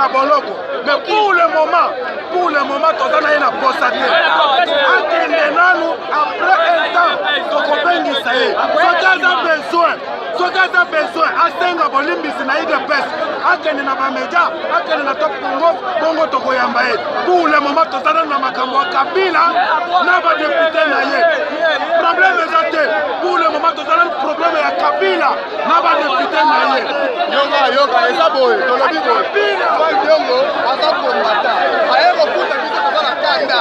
na boloko mais pour le moment tozana na posa te akende nanu après un temps tokobengisa ye soki aza besoin asenga bolimbisi na idps akende na bamedia akende na top congo bongo tokoyamba ye pour le moment tozana na makambo ya kabila na badepute na ye problème eza te pour le moment tozana na problème ya kabila na badepute na ye yoka eza boye tolobi boye Yongo aza komata aye kokuta biso kozala kanda